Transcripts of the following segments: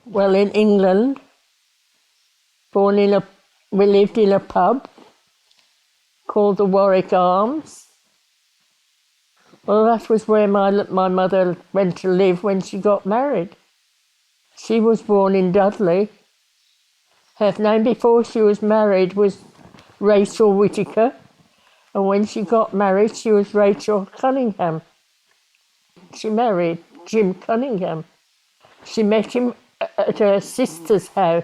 Well, in England, we lived in a pub called the Warwick Arms. Well, that was where my mother went to live when she got married. She was born in Dudley. Her name before she was married was Rachel Whittaker, and when she got married, she was Rachel Cunningham. She married Jim Cunningham. She met him at her sister's house.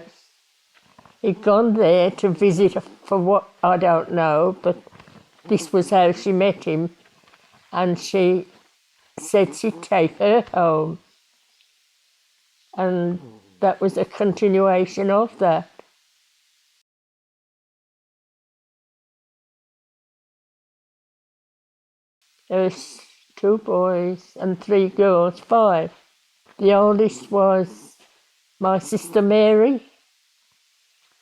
He'd gone there to visit for what, I don't know, but this was how she met him. And she said she'd take her home. And that was a continuation of that. There was 2 boys and 3 girls, 5. The oldest was my sister Mary.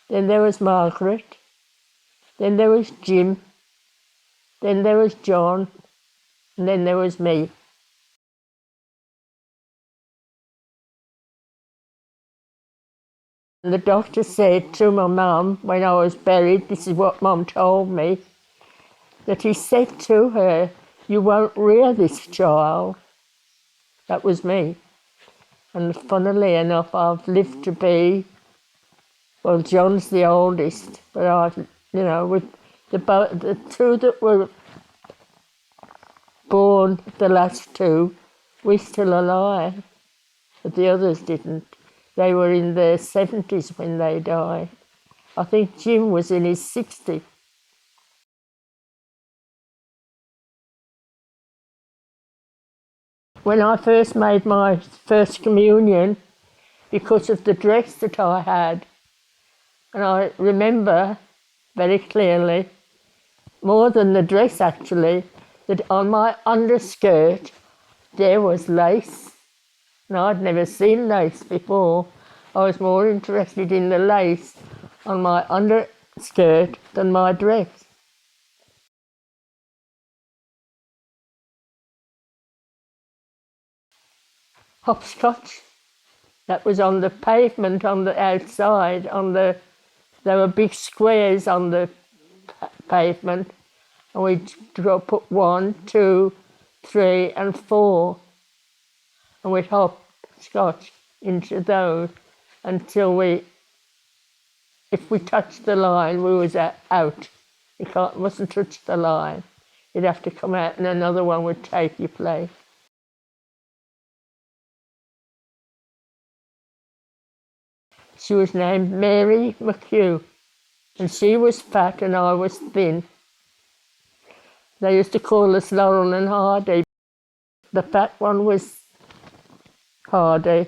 Then there was Margaret. Then there was Jim. Then there was John. And then there was me. And the doctor said to my mum when I was buried, this is what Mum told me, that he said to her, "You won't rear this child." That was me. And funnily enough, I've lived to be, well, John's the oldest, but I've, with the 2 that were born, the last 2, we're still alive, but the others didn't. They were in their 70s when they died. I think Jim was in his 60s. When I first made my first communion, because of the dress that I had, and I remember very clearly, more than the dress actually, that on my underskirt there was lace. And I'd never seen lace before. I was more interested in the lace on my underskirt than my dress. Hopscotch. That was on the pavement on the outside. There were big squares on the pavement, and we'd put 1, 2, 3, and 4, and we'd hopscotch into those until if we touched the line, we was out. You mustn't touch the line. You'd have to come out, and another one would take your place. She was named Mary McHugh, and she was fat and I was thin. They used to call us Laurel and Hardy. The fat one was Hardy,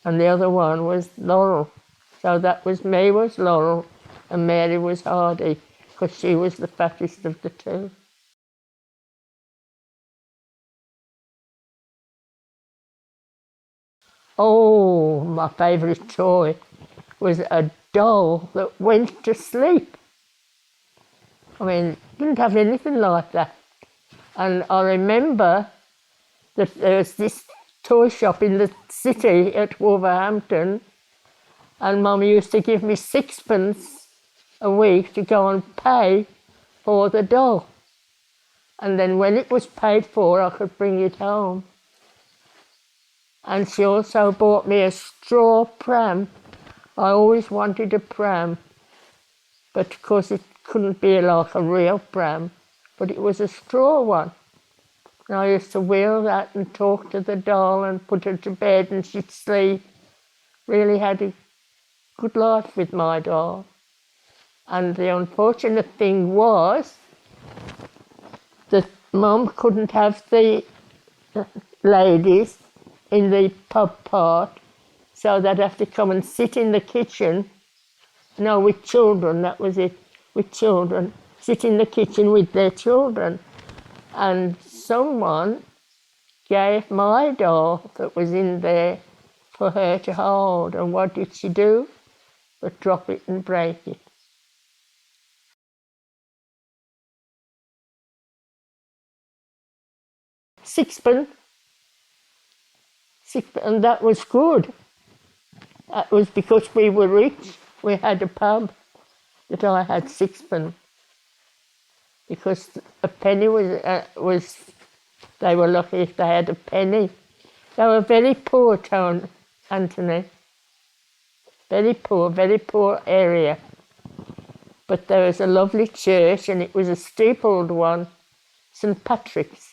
and the other one was Laurel. So that was me was Laurel, and Mary was Hardy, because she was the fattest of the 2. Oh, my favourite toy was a doll that went to sleep. I mean, didn't have anything like that. And I remember that there was this toy shop in the city at Wolverhampton, and Mum used to give me 6pence a week to go and pay for the doll. And then when it was paid for, I could bring it home. And she also bought me a straw pram. I always wanted a pram, but of course it couldn't be like a real pram, but it was a straw one. And I used to wheel that and talk to the doll and put her to bed and she'd sleep. Really had a good life with my doll. And the unfortunate thing was that Mum couldn't have the ladies in the pub part, so they'd have to come and sit in the kitchen. No, with children, that was it, with children. Sit in the kitchen with their children. And someone gave my doll that was in there for her to hold. And what did she do? But drop it and break it. Sixpence. And that was good. It was because we were rich. We had a pub that I had sixpence. Because a penny was they were lucky if they had a penny. They were very poor town, Anthony. Very poor area. But there was a lovely church, and it was a steepled one, St. Patrick's.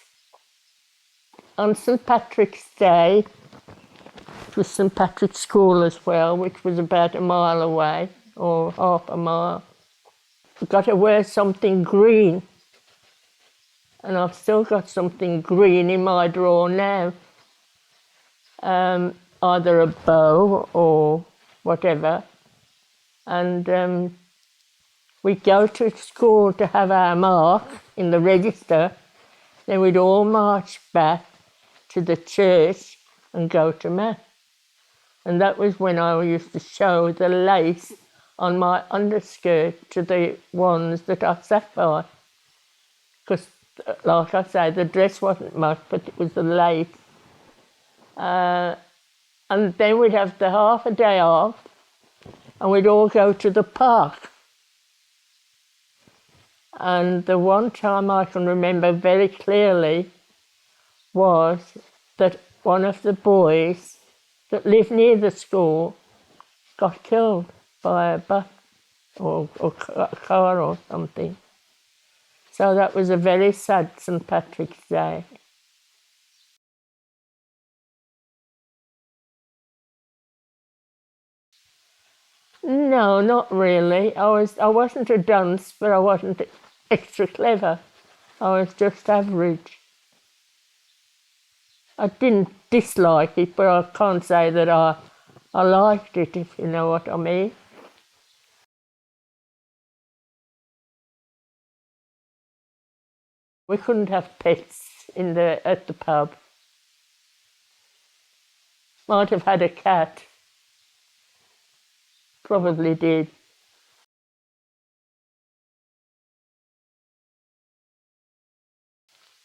On St. Patrick's Day, it was St. Patrick's School as well, which was about a mile away, or half a mile. I've got to wear something green, and I've still got something green in my drawer now. Either a bow or whatever. And we go to school to have our mark in the register, then we'd all march back to the church and go to mass. And that was when I used to show the lace on my underskirt to the ones that I sat by. Because, like I say, the dress wasn't much, but it was the lace. And then we'd have the half a day off, and we'd all go to the park. And the one time I can remember very clearly was that one of the boys that lived near the school got killed by a bus or a car or something. So that was a very sad St. Patrick's Day. No, not really. I wasn't a dunce, but I wasn't extra clever. I was just average. I didn't dislike it, but I can't say that I liked it, if you know what I mean. We couldn't have pets at the pub. Might have had a cat. Probably did.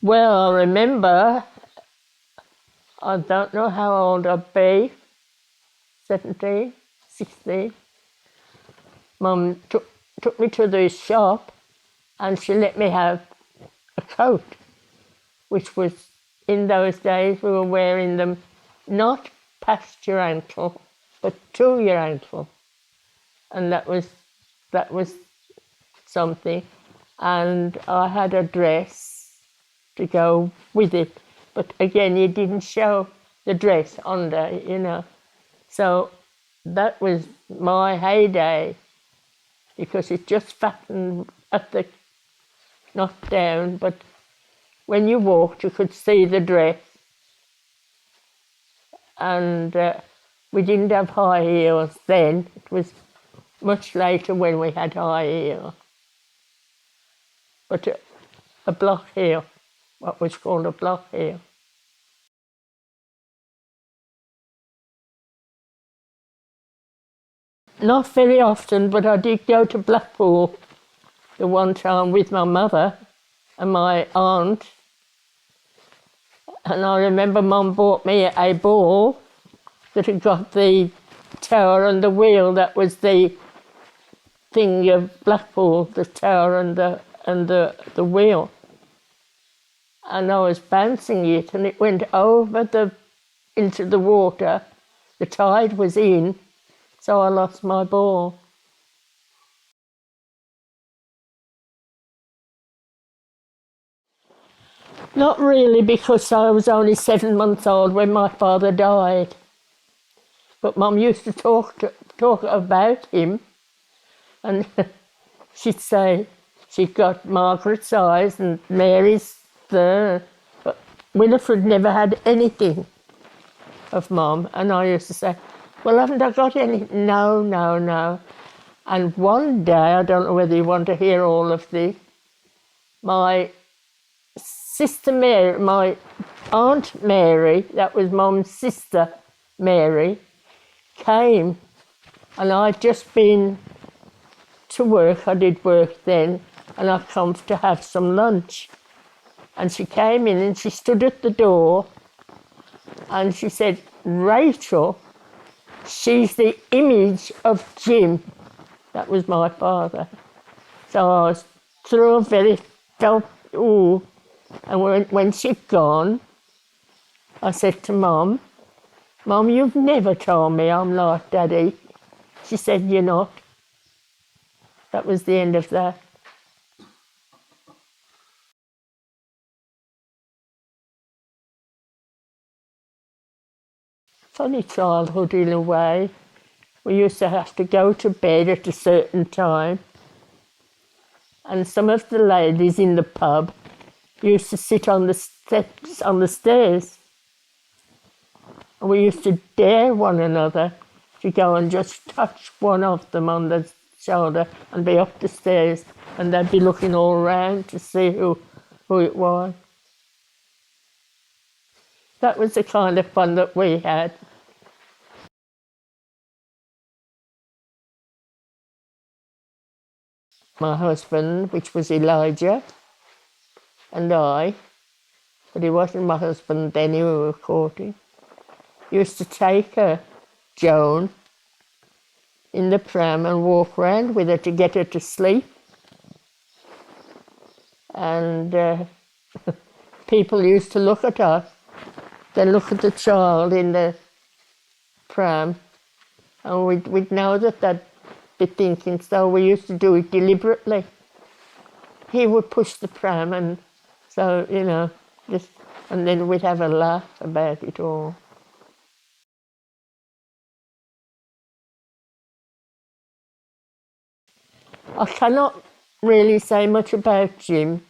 Well, I remember, I don't know how old I'd be, 17, 16. Mum took me to the shop and she let me have a coat, which was, in those days, we were wearing them not past your ankle, but to your ankle. And that was something. And I had a dress to go with it, but again, you didn't show the dress under, you know. So that was my heyday, because it just fattened at the, not down, but when you walked, you could see the dress. And we didn't have high heels then. It was much later when we had high heels. But a block heel, what was called a block heel. Not very often, but I did go to Blackpool the one time with my mother and my aunt. And I remember Mum bought me a ball that had got the tower and the wheel. That was the thing of Blackpool, the tower and the wheel. And I was bouncing it, and it went over into the water. The tide was in, so I lost my ball. Not really, because I was only 7 months old when my father died. But Mum used to talk about him, and she'd say she'd got Margaret's eyes and Mary's there, but Winifred never had anything of Mum. And I used to say, well, haven't I got any? No, no, no. And one day, I don't know whether you want to hear all of this, my sister Mary, my Aunt Mary, that was Mum's sister Mary, came, and I'd just been to work. I did work then, and I'd come to have some lunch. And she came in and she stood at the door and she said, Rachel, She's the image of Jim. That was my father. So I was through very felt, ooh. And when she'd gone, I said to Mum, Mum, you've never told me I'm like Daddy. She said, you're not. That was the end of that. Funny childhood in a way. We used to have to go to bed at a certain time, and some of the ladies in the pub used to sit on the steps on the stairs, and we used to dare one another to go and just touch one of them on the shoulder and be up the stairs, and they'd be looking all around to see who it was. That was the kind of fun that we had. My husband, which was Elijah, and I, but he wasn't my husband then, we were courting, used to take her, Joan, in the pram and walk round with her to get her to sleep. And people used to look at us, then look at the child in the pram, and we'd know that they'd be thinking, so we used to do it deliberately. He would push the pram, and so, you know, and then we'd have a laugh about it all. I cannot really say much about Jim.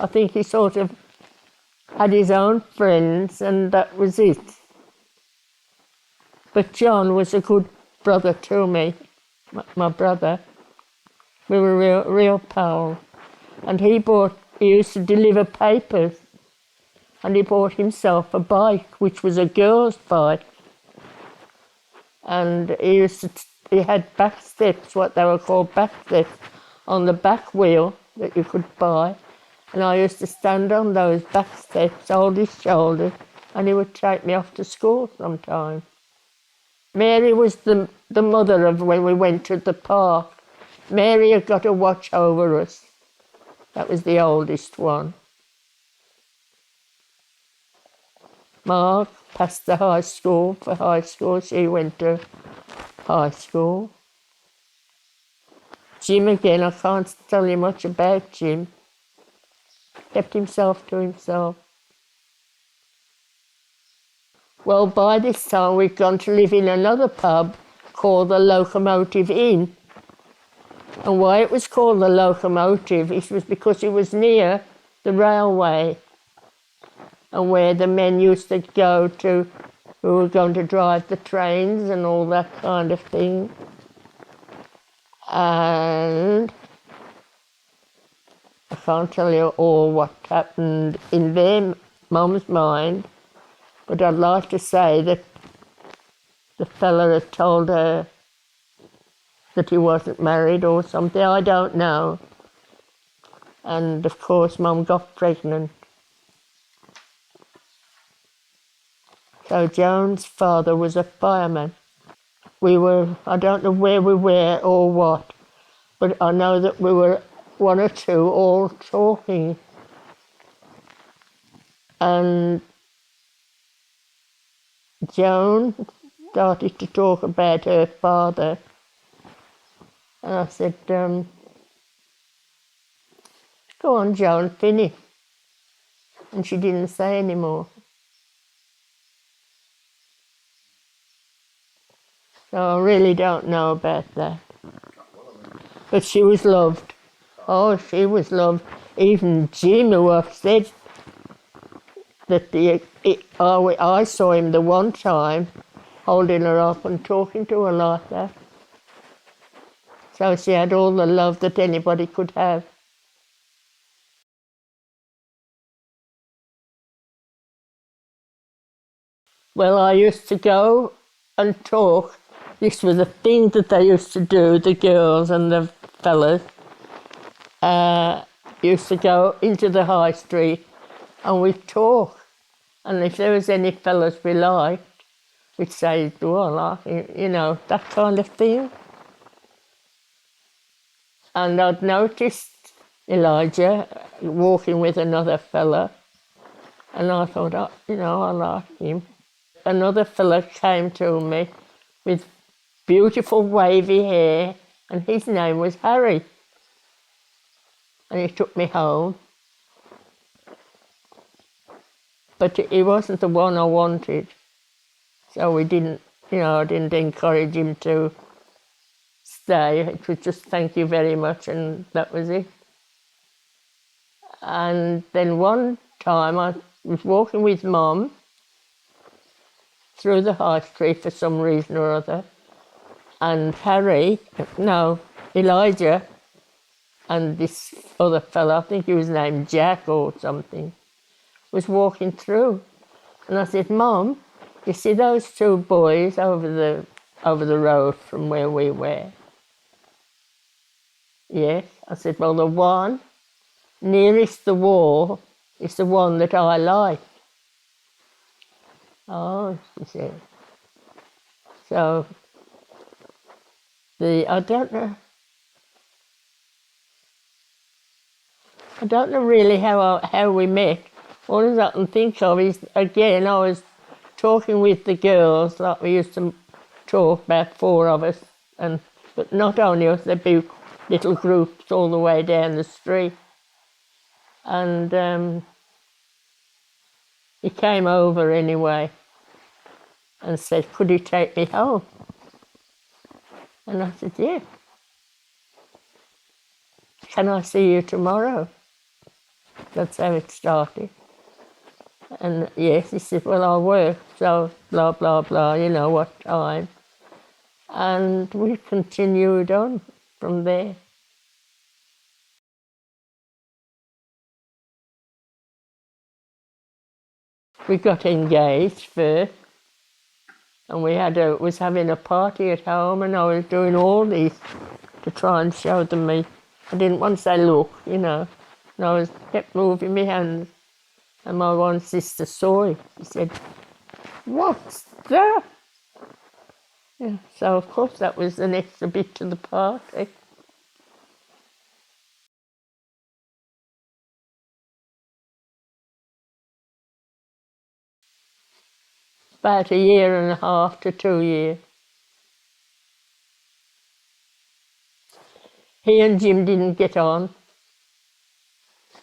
I think he sort of had his own friends, and that was it. But John was a good brother to me, my brother. We were real pals. And he used to deliver papers, and he bought himself a bike, which was a girl's bike. And he had back steps, what they were called back steps, on the back wheel that you could buy. And I used to stand on those back steps, hold his shoulders, and he would take me off to school sometimes. Mary was the mother of when we went to the park. Mary had got a watch over us. That was the oldest one. Mark passed the high school. For high school, she went to high school. Jim again, I can't tell you much about Jim. Kept himself to himself. Well, by this time we'd gone to live in another pub called the Locomotive Inn. And why it was called the Locomotive, it was because it was near the railway, and where the men used to go to, who were going to drive the trains and all that kind of thing. And I can't tell you all what happened in their mum's mind, but I'd like to say that the fella had told her that he wasn't married or something, I don't know. And of course Mum got pregnant. So Joan's father was a fireman. I don't know where we were or what, but I know that we were one or two all talking. And Joan started to talk about her father. And I said, go on, Joan, finish. And she didn't say any more. So I really don't know about that. But she was loved. Oh, she was loved. Even Jim, who I've said that I saw him the one time holding her up and talking to her like that. So she had all the love that anybody could have. Well, I used to go and talk. This was a thing that they used to do, the girls and the fellas. Used to go into the high street and we'd talk. And if there was any fellas we liked, which say, well, you know, that kind of thing. And I'd noticed Elijah walking with another fella, and I thought, oh, you know, I like him. Another fella came to me with beautiful wavy hair, and his name was Harry. And he took me home. But he wasn't the one I wanted. So we didn't, you know, I didn't encourage him to stay. It was just thank you very much, and that was it. And then one time I was walking with Mum through the high street for some reason or other, and Elijah and this other fellow, I think he was named Jack or something, was walking through. And I said, Mum, you see those two boys over the road from where we were? Yes. I said, well, the one nearest the wall is the one that I like. Oh, she said. So, I don't know really how we met. All I can think of is, again, I was talking with the girls, like we used to talk, about four of us, but not only us, there'd be little groups all the way down the street. And he came over anyway and said, could he take me home? And I said, yeah. Can I see you tomorrow? That's how it started. And yes, he said, well, I'll work, so blah, blah, blah, you know what time. And we continued on from there. We got engaged first, and was having a party at home, and I was doing all this to try and show them me. I didn't want to say, look, you know, and I kept moving my hands. And my one sister saw it. She said, what's that? Yeah, so, of course, that was the next bit to the party. About a year and a half to 2 years. He and Jim didn't get on.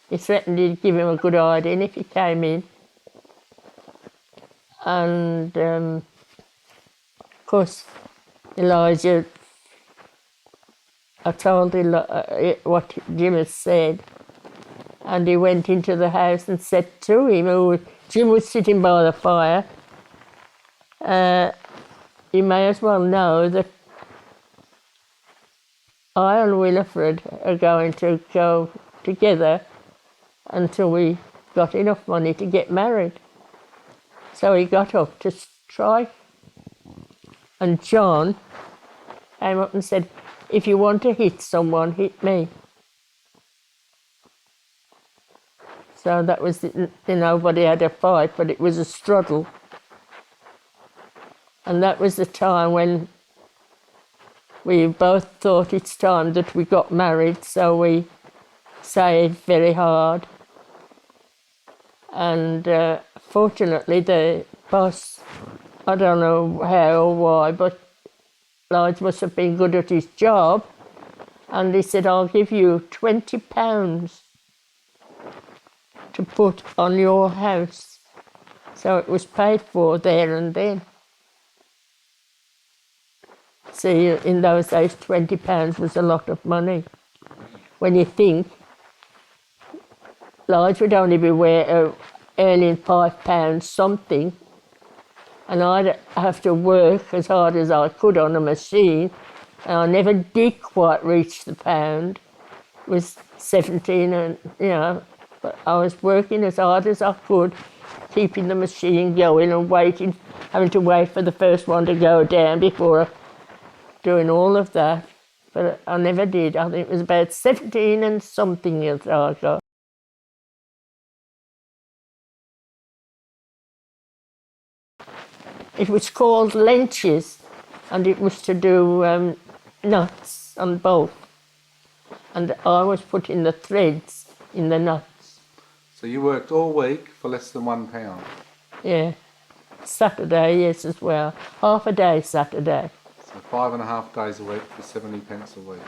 He threatened he'd give him a good hiding if he came in. And, of course, Elijah, I told him what Jim had said, and he went into the house and said to him, Jim was sitting by the fire, you may as well know that I and Winifred are going to go together until we got enough money to get married. So he got up to strike, and John came up and said, if you want to hit someone, hit me. So that was, nobody had a fight, but it was a struggle. And that was the time when we both thought it's time that we got married, so we saved very hard. And fortunately, the boss, I don't know how or why, but Lige must have been good at his job, and he said, I'll give you £20 to put on your house. So it was paid for there and then. See, in those days, £20 was a lot of money. When you think, Lige would only be earning £5 something, and I'd have to work as hard as I could on a machine, and I never did quite reach the pound. It was 17, and but I was working as hard as I could, keeping the machine going and having to wait for the first one to go down before doing all of that. But I never did. I think it was about 17 and something that I got. It was called lenches, and it was to do nuts on both. And I was putting the threads in the nuts. So you worked all week for less than £1? Yeah. Saturday, yes, as well. Half a day Saturday. So 5.5 days a week for 70p a week.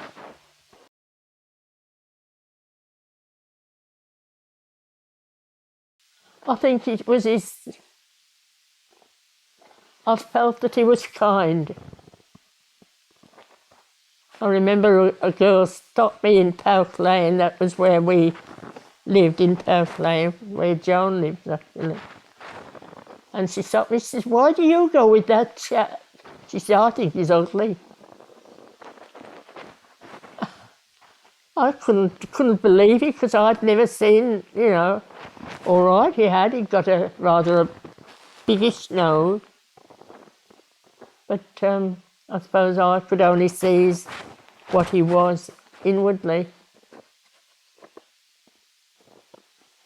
I think it was I felt that he was kind. I remember a girl stopped me in Park Lane. That was where we lived, in Park Lane, where Joan lived, actually. And she stopped me, she says, "Why do you go with that chap?" She said, "I think he's ugly." I couldn't believe it, because I'd never seen, all right, he'd got a rather a biggish nose. But I suppose I could only see what he was inwardly.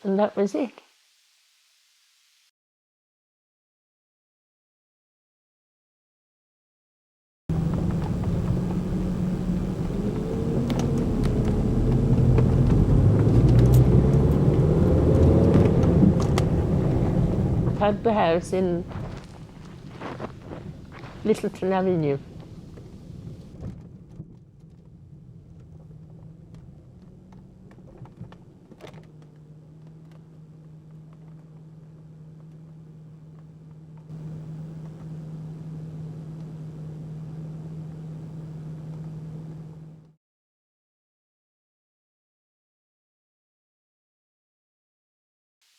And that was it. Had the house in Littleton Avenue.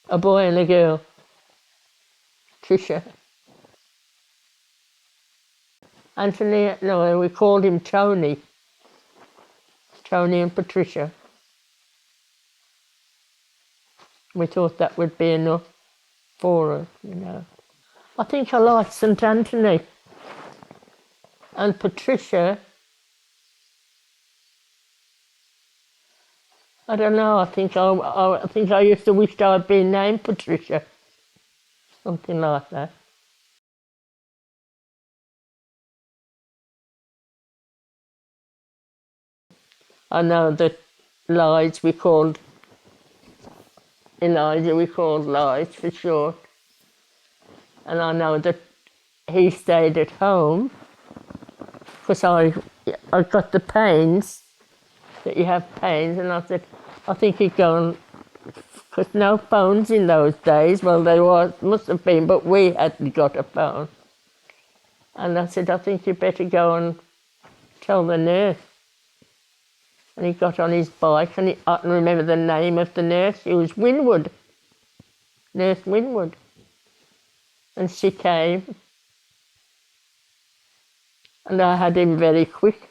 A boy and a girl. Tricia. Anthony, no, we called him Tony. Tony and Patricia. We thought that would be enough for us, I think I liked St Anthony. And Patricia, I don't know, I think I used to wish I'd been named Patricia. Something like that. I know that Elijah we called Lige for short. And I know that he stayed at home because I got the pains, that you have pains, and I said, I think he'd go and, because no phones in those days, well, must have been, but we hadn't got a phone. And I said, I think you better go and tell the nurse. And he got on his bike, and I can remember the name of the nurse. It was Winwood, Nurse Winwood. And she came, and I had him very quick.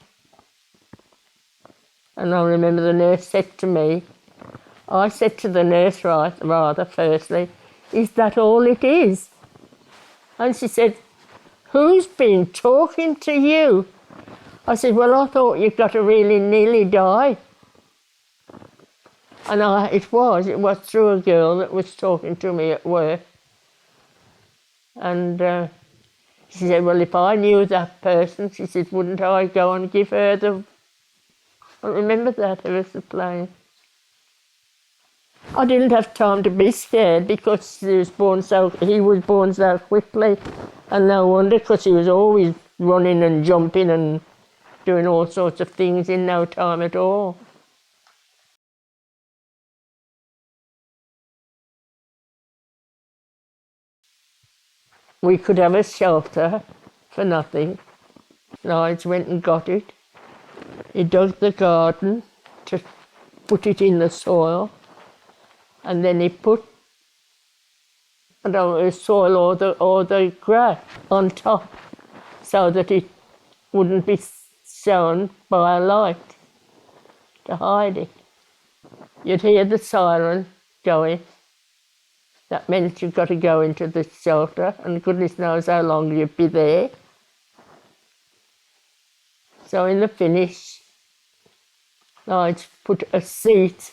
And I remember the nurse said to me, I said to the nurse rather firstly, "Is that all it is?" And she said, "Who's been talking to you?" I said, "Well, I thought you'd got to really nearly die." And it was through a girl that was talking to me at work. And she said, "Well, if I knew that person," she said, "wouldn't I go and give her the..." I remember that, her as a plane. I didn't have time to be scared because he was born so quickly, and no wonder, because he was always running and jumping and doing all sorts of things in no time at all. We could have a shelter for nothing. Lige went and got it. He dug the garden to put it in the soil, and then he put, I don't know, the soil or the grass on top so that it wouldn't be shown by a light to hide it. You'd hear the siren going. That meant you've got to go into the shelter, and goodness knows how long you'd be there. So in the finish, I'd put a seat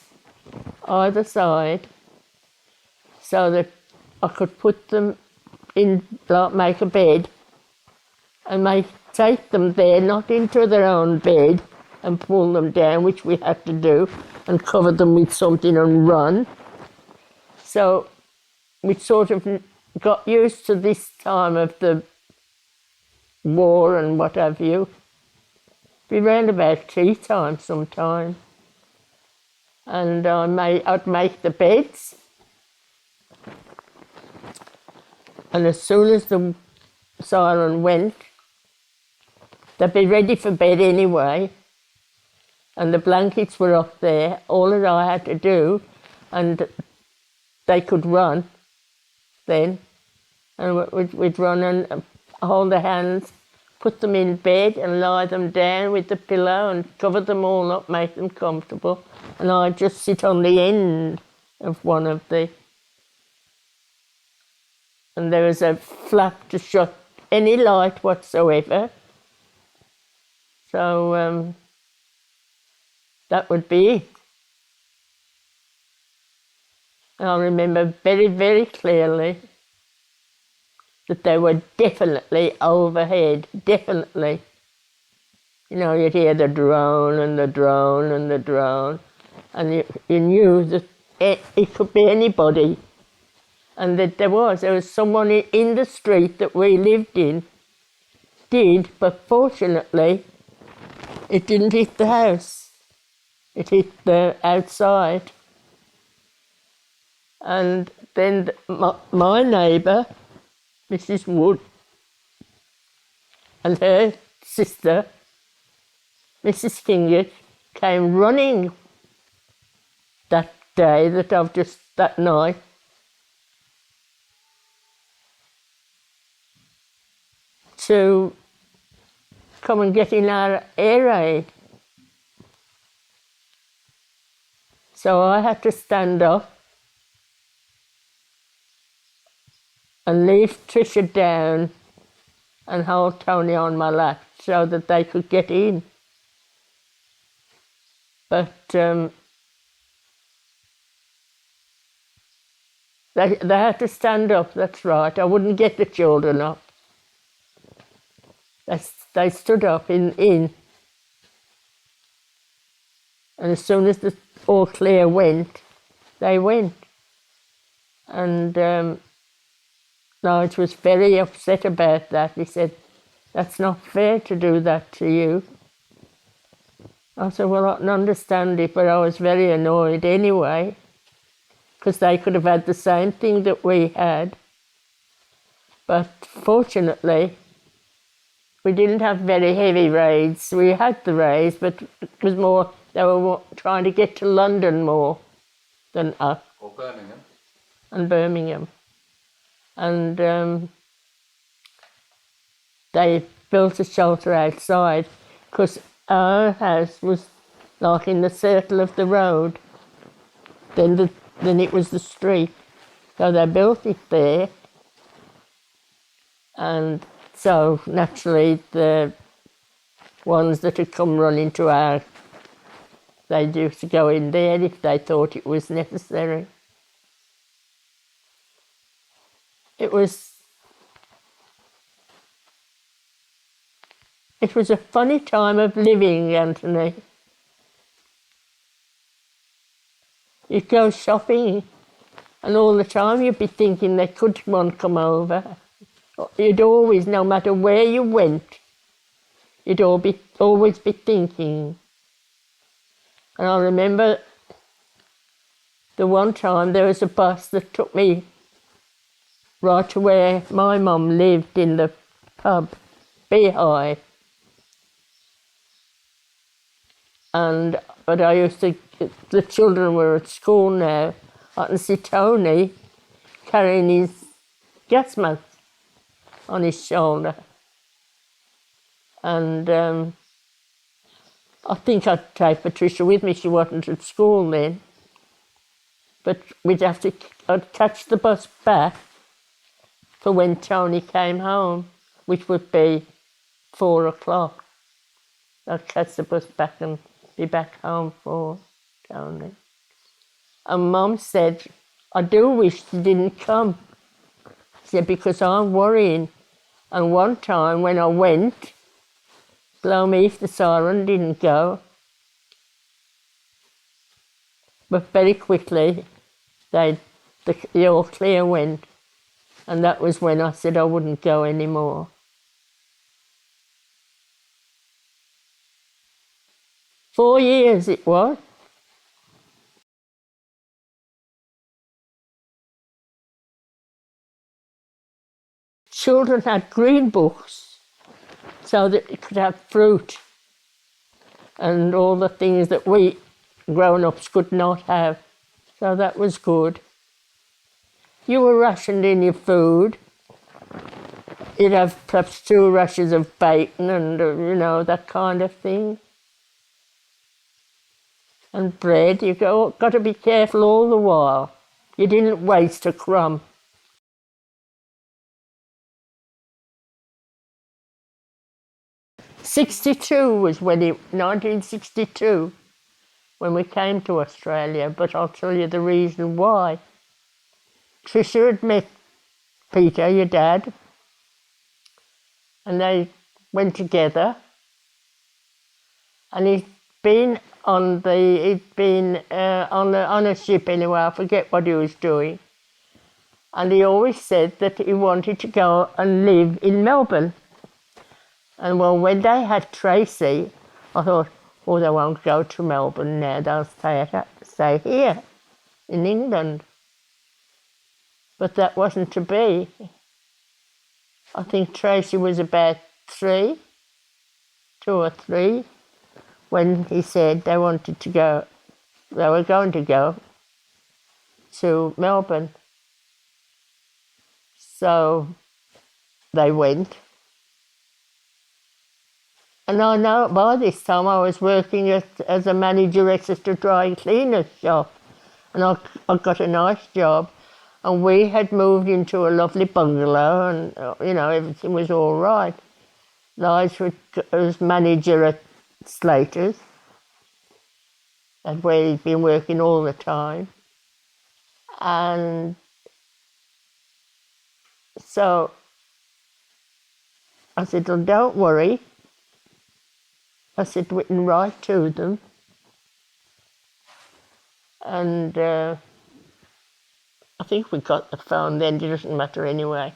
either side so that I could put them in, like make a bed, and they take them there, not into their own bed, and pull them down, which we had to do, and cover them with something and run. So we sort of got used to this time of the war and what have you. Be round about tea time sometime, and I'd make the beds, and as soon as the siren went, they'd be ready for bed anyway, and the blankets were up there. All that I had to do, and they could run then, and we'd run and hold their hands, put them in bed and lie them down with the pillow and cover them all up, make them comfortable. And I'd just sit on the end of one of the... And there was a flap to shut any light whatsoever. So that would be it. And I remember very, very clearly that they were definitely overhead, definitely. You know, you'd hear the drone and the drone and the drone, and you knew that it could be anybody. And that there was someone in the street that we lived in, but fortunately it didn't hit the house. It hit the outside. And then my neighbour, Mrs. Wood, and her sister, Mrs. Kingett, came running that day that night, to come and get in our air aid. So I had to stand up and leave Tricia down and hold Tony on my lap so that they could get in. But they had to stand up, that's right. I wouldn't get the children up. They stood up in. And as soon as the all clear went, they went. And Nigel was very upset about that. He said, "That's not fair to do that to you." I said, "Well, I can understand it, but I was very annoyed anyway, because they could have had the same thing that we had. But fortunately, we didn't have very heavy raids. We had the raids, but it was more, they were trying to get to London more than us. Or Birmingham. And Birmingham. And they built a shelter outside, because our house was like in the circle of the road. Then it was the street. So they built it there. And so naturally the ones that had come running to our, they used to go in there if they thought it was necessary. It was a funny time of living, Anthony. You'd go shopping and all the time you'd be thinking there could one come over. You'd always, no matter where you went, you'd always be thinking. And I remember the one time there was a bus that took me right to where my mum lived in the pub, Beehive. But I used to, the children were at school now, I can see Tony carrying his gas mask on his shoulder. And I think I'd take Patricia with me. She wasn't at school then. But I'd catch the bus back for when Tony came home, which would be 4 o'clock. I'd catch the bus back and be back home for Tony. And Mum said, "I do wish she didn't come." She said, "Because I'm worrying And one time when I went, blow me if the siren didn't go, but very quickly the all clear went, and that was when I said I wouldn't go anymore. Four years it was. Children had green books so that they could have fruit and all the things that we grown-ups could not have. So that was good. You were rationed in your food. You'd have perhaps 2 rashers of bacon and, that kind of thing. And bread, you got to be careful all the while. You didn't waste a crumb. 1962, when we came to Australia, but I'll tell you the reason why. Tricia had met Peter, your dad, and they went together, and he'd been on a ship anyway, I forget what he was doing, and he always said that he wanted to go and live in Melbourne. And well, when they had Tracy, I thought, oh, they won't go to Melbourne now, they'll stay here in England. But that wasn't to be. I think Tracy was about 2 or 3, when he said they were going to go to Melbourne. So they went. And I know by this time I was working as a manager at a dry cleaner's shop, and I got a nice job, and we had moved into a lovely bungalow, and everything was all right. Liz was manager at Slater's, and where he'd been working all the time. And so I said, well, don't worry. I said, we can write to them. And I think we got the phone then, it doesn't matter anyway.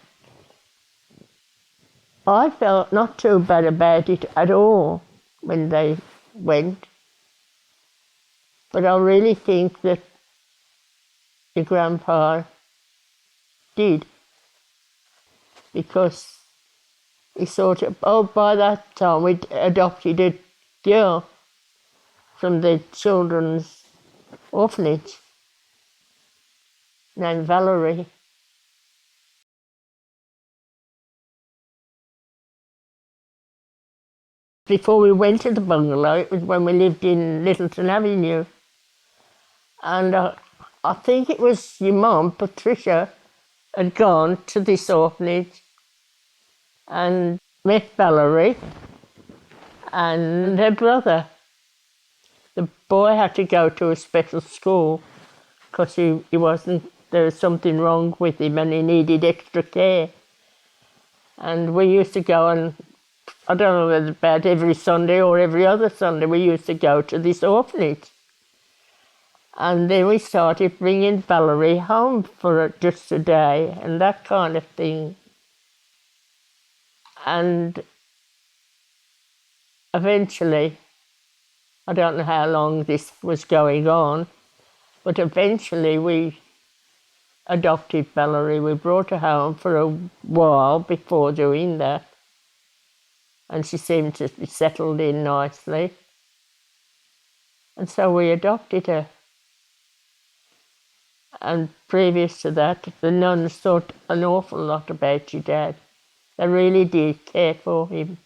I felt not too bad about it at all when they went. But I really think that your grandpa did, because he sort of, by that time we'd adopted a girl from the children's orphanage named Valerie. Before we went to the bungalow, it was when we lived in Littleton Avenue. And I think it was your mum, Patricia, had gone to this orphanage and met Valerie and her brother. The boy had to go to a special school because there was something wrong with him and he needed extra care. And we used to go, and I don't know whether about every Sunday or every other Sunday, we used to go to this orphanage. And then we started bringing Valerie home for just a day and that kind of thing. And eventually, I don't know how long this was going on, but eventually we adopted Valerie. We brought her home for a while before doing that. And she seemed to be settled in nicely. And so we adopted her. And previous to that, the nuns thought an awful lot about your dad. They really did care for him.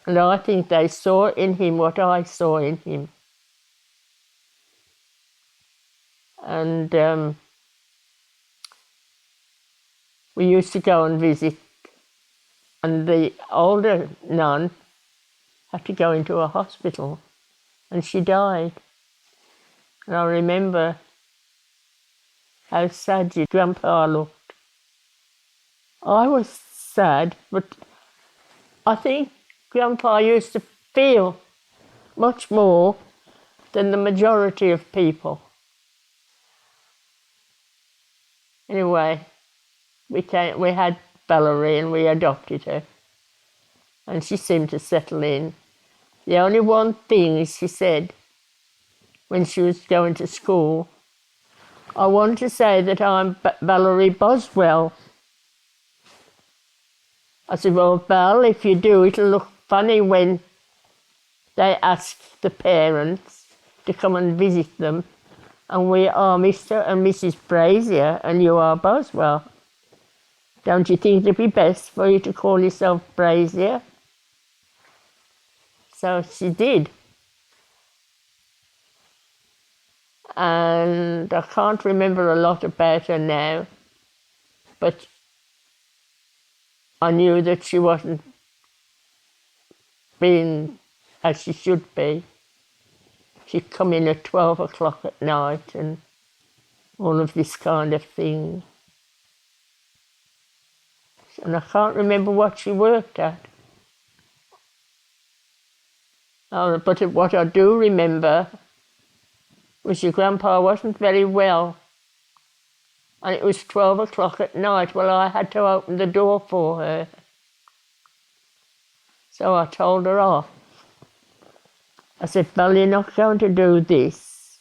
And I think they saw in him what I saw in him. And we used to go and visit, and the older nun had to go into a hospital, and she died. And I remember how sad your grandpa looked. I was sad, but I think Grandpa used to feel much more than the majority of people. Anyway, we had Valerie and we adopted her, and she seemed to settle in. The only one thing she said when she was going to school, I want to say that I'm Valerie Boswell. I said, well, Val, if you do, it'll look funny when they ask the parents to come and visit them, and we are Mr. and Mrs. Brazier, and you are Boswell. Don't you think it'd be best for you to call yourself Brazier? So she did. And I can't remember a lot about her now, but I knew that she wasn't being as she should be. She'd come in at 12 o'clock at night and all of this kind of thing. And I can't remember what she worked at. But what I do remember was your grandpa wasn't very well. And it was 12 o'clock at night. Well, I had to open the door for her. So I told her off. I said, well, you're not going to do this.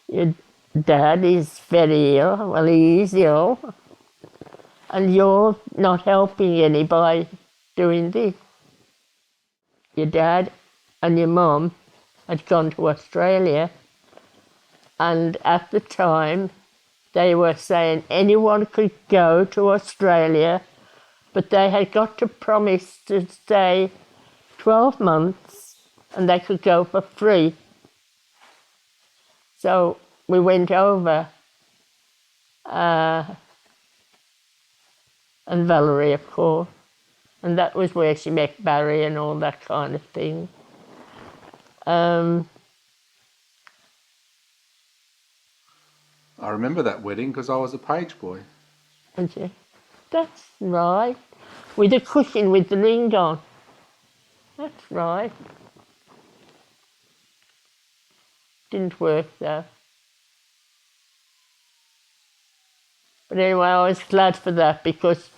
Your dad is very ill. Well, he is ill. And you're not helping any by doing this. Your dad and your mum had gone to Australia, and at the time they were saying anyone could go to Australia, but they had got to promise to stay 12 months and they could go for free. So we went over, and Valerie, of course, and that was where she met Barry and all that kind of thing. I remember that wedding because I was a page boy. And she, that's right, with a cushion with the ring on. That's right. Didn't work though. But anyway, I was glad for that because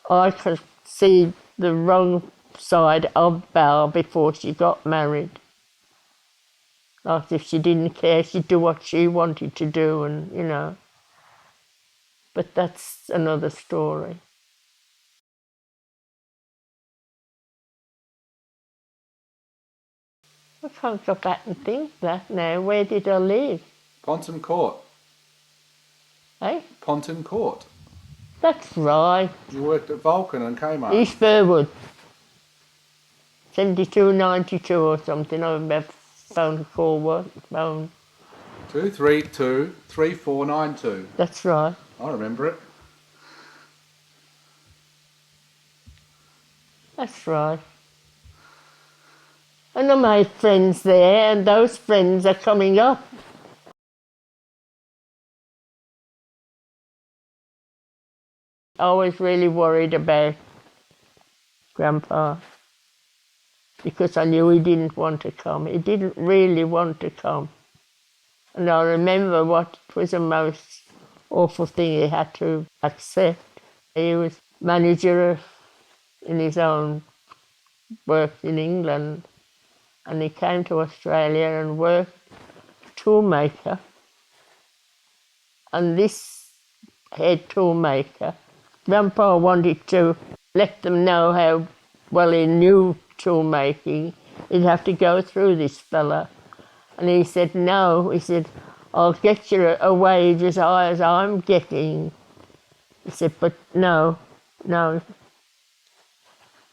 I could see the wrong side of Val before she got married. Like if she didn't care, she'd do what she wanted to do and, you know. But that's another story. I can't go back and think that now. Where did I live? Ponton Court. Eh? Ponton Court. That's right. You worked at Vulcan and Kmart. East Burwood. 7292 or something. I remember phone call was phone. 232 3492. That's right. I remember it. That's right. And I made friends there, and those friends are coming up. I was really worried about Grandpa because I knew he didn't want to come. He didn't really want to come. And I remember what was the most awful thing he had to accept. He was manager in his own work in England, and he came to Australia and worked toolmaker. And this head toolmaker, Grandpa wanted to let them know how well he knew tool making. He'd have to go through this fella. And he said, no, he said, I'll get you a wage as high as I'm getting. He said, but no.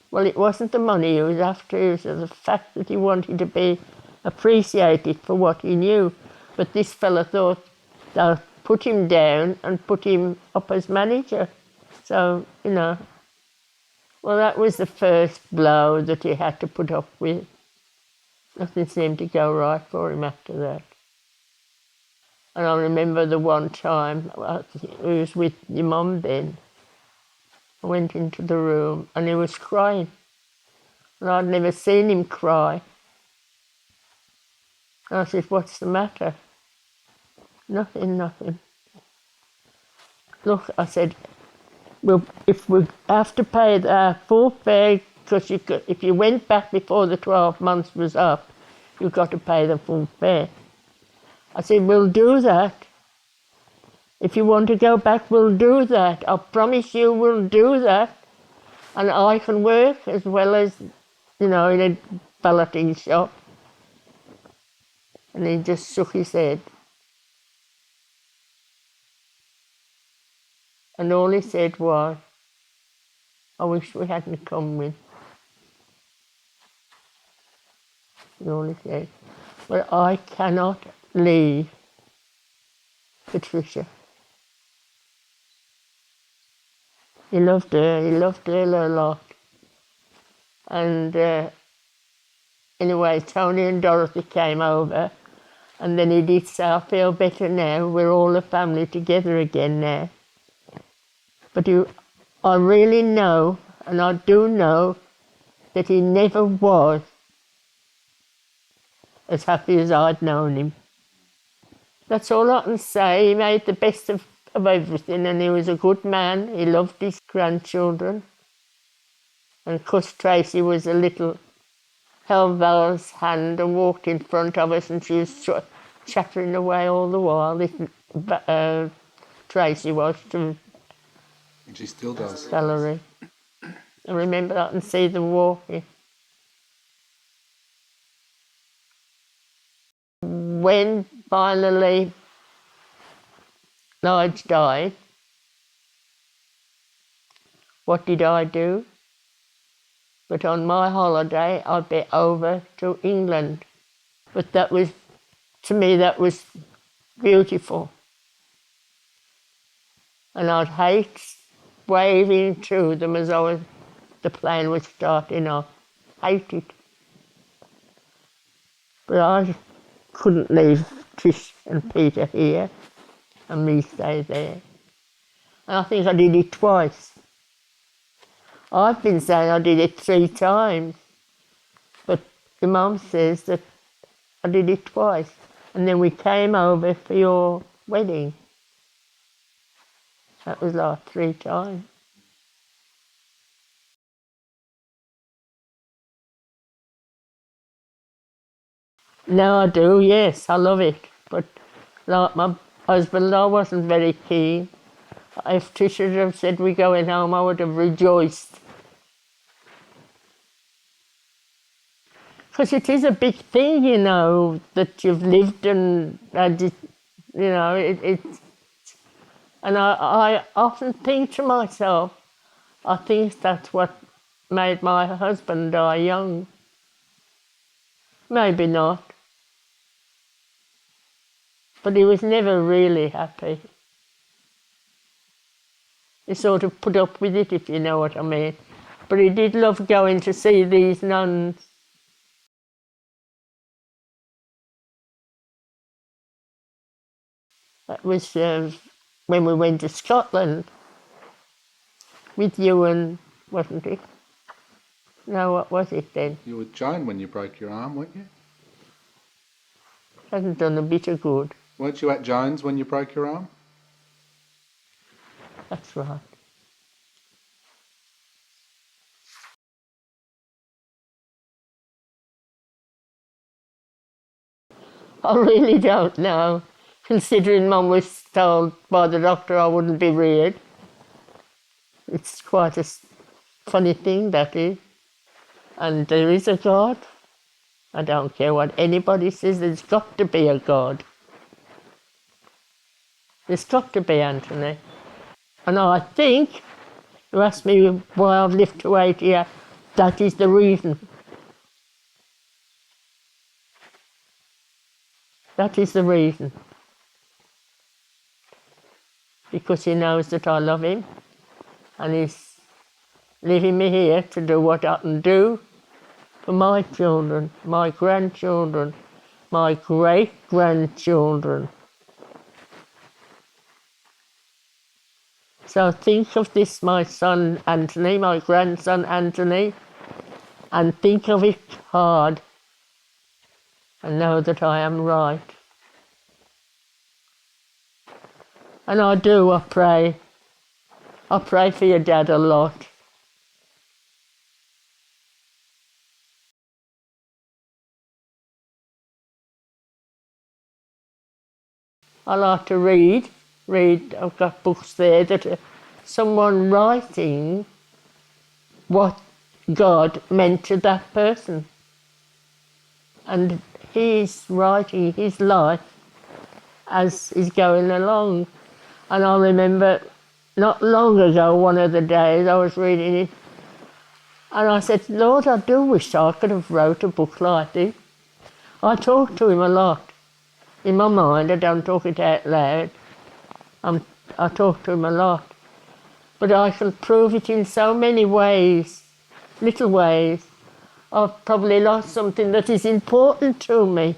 Well, it wasn't the money he was after, it was the fact that he wanted to be appreciated for what he knew. But this fella thought they'll put him down and put him up as manager. So, you know, well, that was the first blow that he had to put up with. Nothing seemed to go right for him after that. And I remember the one time, I was with your mum then, I went into the room and he was crying. And I'd never seen him cry. And I said, "What's the matter?" "Nothing, nothing." "Look," I said, "well, if we have to pay the full fare, because if you went back before the 12 months was up, you've got to pay the full fare." I said, "We'll do that. If you want to go back, we'll do that. I promise you we'll do that. And I can work as well as, in a balloting shop." And he just shook his head. And all he said was, "I wish we hadn't come with." That's all he said. But I cannot leave Patricia. He loved her a lot. And anyway, Tony and Dorothy came over, and then he did say, "I feel better now, we're all a family together again now." But I really know, and I do know, that he never was as happy as I'd known him. That's all I can say. He made the best of everything, and he was a good man. He loved his grandchildren. And of course Tracy was a little, held Val's hand and walked in front of us, and she was chattering away all the while. Tracy was to And she still does. Valerie. I remember I can see them walking. When finally Nigel died, what did I do? But on my holiday, I'd be over to England. But that was, to me, that was beautiful. And I'd hate waving to them as the plane was starting off. Hate it. But I couldn't leave Trish and Peter here and me stay there. And I think I did it twice. I've been saying I did it 3 times, but the mum says that I did it twice. And then we came over for your wedding. That was like 3 times. Now I do, yes, I love it. But like my husband, I wasn't very keen. If Trish had have said we're going home, I would have rejoiced. Because it is a big thing, that you've lived and had it, and I often think to myself, I think that's what made my husband die young. Maybe not. But he was never really happy. He sort of put up with it, if you know what I mean. But he did love going to see these nuns. That was when we went to Scotland with you and, wasn't it? No, what was it then? You were Joan when you broke your arm, weren't you? Hasn't done a bit of good. Weren't you at Joan's when you broke your arm? That's right. I really don't know, considering Mum was told by the doctor I wouldn't be reared. It's quite a funny thing, that is. And there is a God. I don't care what anybody says, there's got to be a God. There's got to be, Anthony. And I think, you asked me why I've lived to 80, that is the reason. That is the reason. Because he knows that I love him, and he's leaving me here to do what I can do for my children, my grandchildren, my great-grandchildren. So think of this, my son Anthony, my grandson Anthony, and think of it hard and know that I am right. And I do, I pray. I pray for your dad a lot. I like to read. I've got books there that are someone writing what God meant to that person. And he's writing his life as he's going along. And I remember not long ago, one of the days, I was reading it, and I said, Lord, I do wish I could have wrote a book like this. I talk to him a lot. In my mind, I don't talk it out loud. I talk to him a lot. But I can prove it in so many ways, little ways. I've probably lost something that is important to me.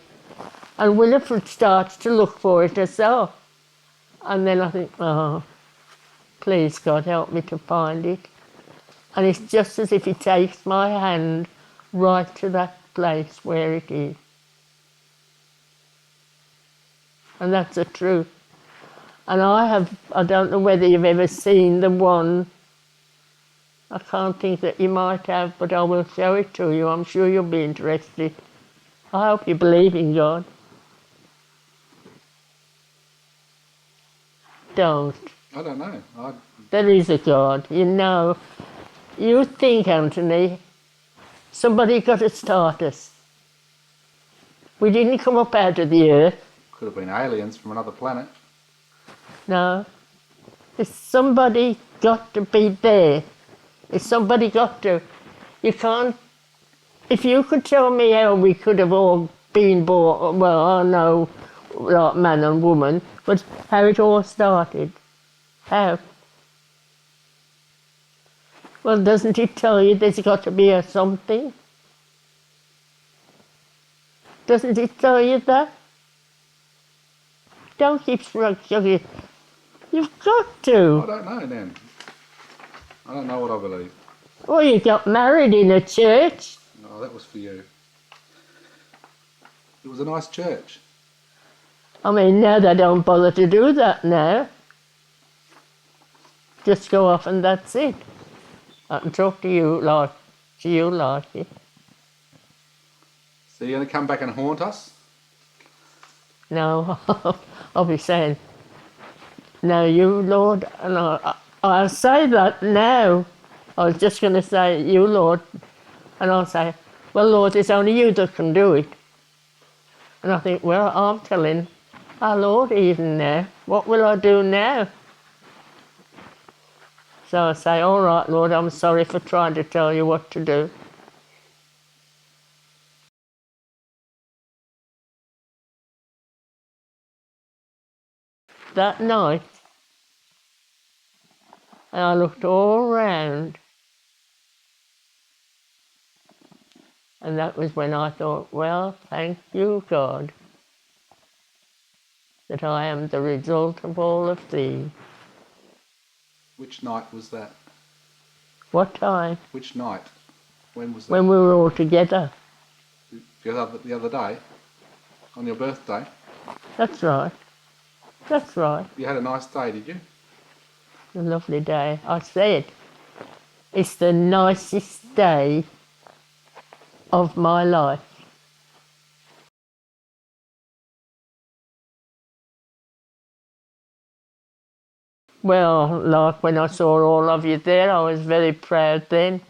And Winifred starts to look for it herself. And then I think, oh, please God, help me to find it. And it's just as if he takes my hand right to that place where it is. And that's the truth. And I don't know whether you've ever seen the one, I can't think that you might have, but I will show it to you. I'm sure you'll be interested. I hope you believe in God. Don't. I don't know. There is a God, you know. You think, Anthony, somebody got to start us. We didn't come up out of the earth. Could have been aliens from another planet. No. It's somebody got to be there. It's somebody got to. You can't. If you could tell me how we could have all been born, well, I know, like man and woman, but how it all started. How? Well, doesn't it tell you there's got to be a something? Doesn't it tell you that? Don't keep shrugging. You've got to. I don't know then. I don't know what I believe. Well, you got married in a church. No, that was for you. It was a nice church. I mean, now they don't bother to do that now. Just go off and that's it. I can talk to you like it. So you're going to come back and haunt us? No, I'll be saying, no, you, Lord, and I'll say that now. I was just going to say, you, Lord, and I'll say, well, Lord, it's only you that can do it. And I think, well, I'm telling our Lord even now, what will I do now? So I say, all right, Lord, I'm sorry for trying to tell you what to do. That night, and I looked all round, and that was when I thought, well, thank you, God, that I am the result of all of these. Which night was that? What time? Which night? When was that? When we were all together. The other day? On your birthday? That's right. That's right. You had a nice day, did you? A lovely day. I said, it's the nicest day of my life. Well, like when I saw all of you there, I was very proud then.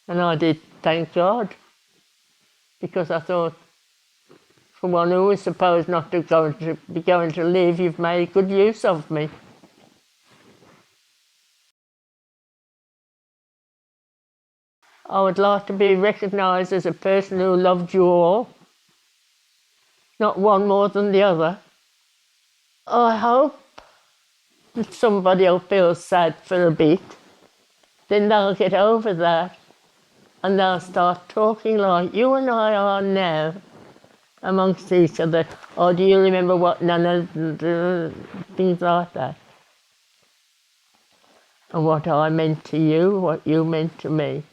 And I did thank God, because I thought, for one who was supposed not to be going to live, you've made good use of me. I would like to be recognised as a person who loved you all, not one more than the other. I hope that somebody will feel sad for a bit, then they'll get over that and they'll start talking like you and I are now amongst each other. Oh, do you remember what Nana, things like that? and what I meant to you, what you meant to me.